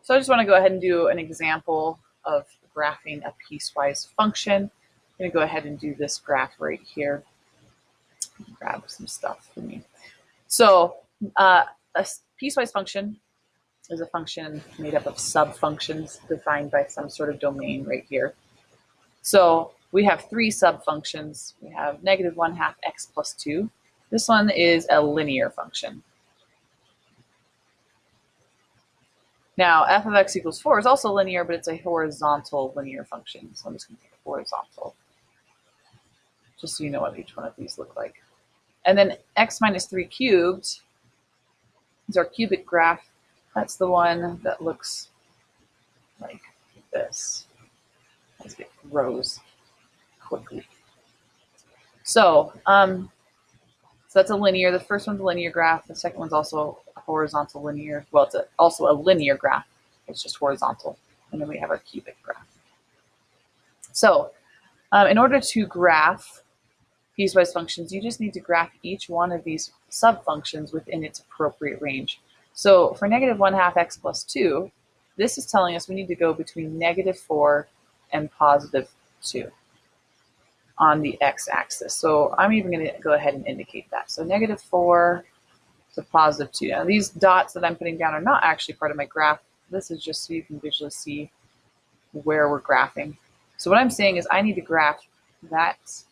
So I just want to go ahead and do an example of graphing a piecewise function. I'm going to go ahead and do this graph right here. Grab some stuff for me. So a piecewise function is a function made up of sub-functions defined by some sort of domain right here. So we have three sub-functions. We have -1/2 x plus 2. This one is a linear function. Now, f of x equals 4 is also linear, but it's a horizontal linear function. So I'm just going to take horizontal, just so you know what each one of these look like. And then x minus 3 cubed is our cubic graph. That's the one that looks like this as it grows quickly. So that's a linear. The first one's a linear graph. The second one's also a horizontal linear. Well, it's also a linear graph. It's just horizontal. And then we have our cubic graph. So in order to graph piecewise functions, you just need to graph each one of these sub-functions within its appropriate range. So for -1/2 x plus 2, this is telling us we need to go between -4 and +2 on the x-axis. So I'm even going to go ahead and indicate that. So -4 to +2. Now these dots that I'm putting down are not actually part of my graph. This is just so you can visually see where we're graphing. So what I'm saying is I need to graph that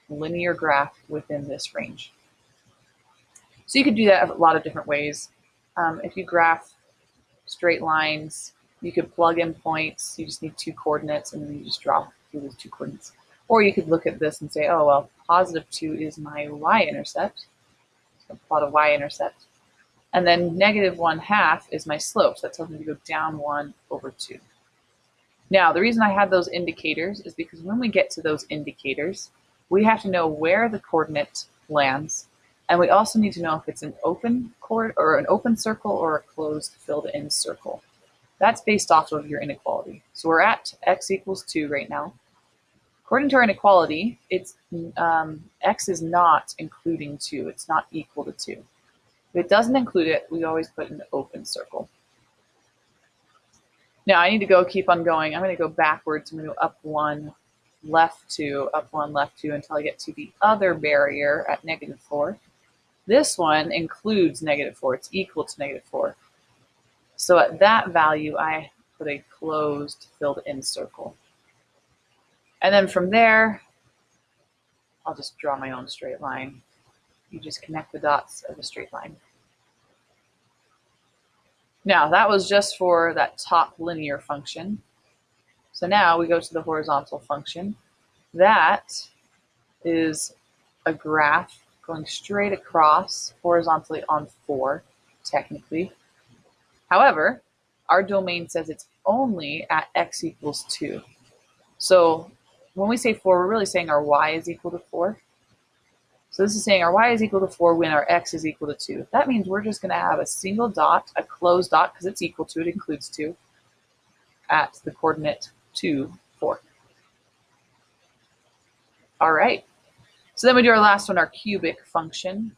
linear graph within this range. So you could do that a lot of different ways. If you graph straight lines, you could plug in points. You just need 2 coordinates, and then you just draw through those 2 coordinates. Or you could look at this and say, oh, well, +2 is my y-intercept. So plot a y-intercept. And then -1/2 is my slope. So that tells me to go down 1 over 2. Now, the reason I had those indicators is because when we get to those indicators, we have to know where the coordinate lands. And we also need to know if it's an open circle or a closed filled-in circle. That's based off of your inequality. So we're at x equals 2 right now. According to our inequality, it's x is not including 2. It's not equal to 2. If it doesn't include it, we always put an open circle. Now I need to keep on going. I'm going to go backwards. I'm going to go up 1, left 2, up 1, left 2 until I get to the other barrier at -4. This one includes -4. It's equal to -4. So at that value, I put a closed filled-in circle. And then from there, I'll just draw my own straight line. You just connect the dots of a straight line. Now, that was just for that top linear function. So now we go to the horizontal function. That is a graph going straight across horizontally on 4, technically. However, our domain says it's only at x equals 2. So when we say 4, we're really saying our y is equal to 4. So this is saying our y is equal to 4 when our x is equal to 2. That means we're just going to have a single dot, a closed dot, because it's equal to, it includes 2, at the coordinate 2, 4. All right. So then we do our last one, our cubic function.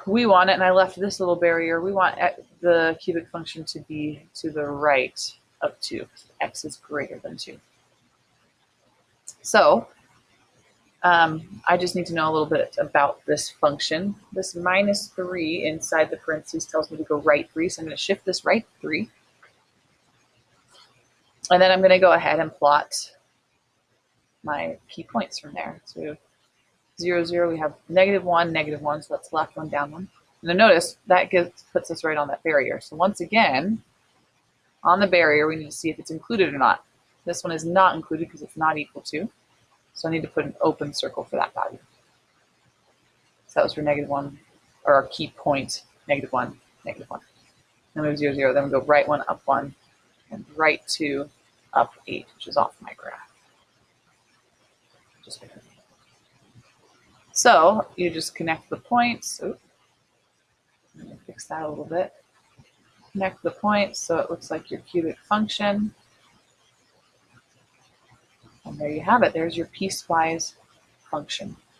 We want it, and I left this little barrier, we want the cubic function to be to the right of 2. X is greater than 2. So I just need to know a little bit about this function. This -3 inside the parentheses tells me to go right 3, so I'm going to shift this right 3. And then I'm going to go ahead and plot my key points from there. So we have 0, 0, we have -1, -1, so that's left 1, down 1. And then notice that puts us right on that barrier. So once again, on the barrier, we need to see if it's included or not. This one is not included because it's not equal to. So I need to put an open circle for that value. So that was for -1, or our key point, -1, -1. Then we have 0, 0, then we go right 1, up 1, and right 2, up 8, which is off my graph. So you just connect the points. Oops. Let me fix that a little bit. Connect the points so it looks like your cubic function. And there you have it. There's your piecewise function.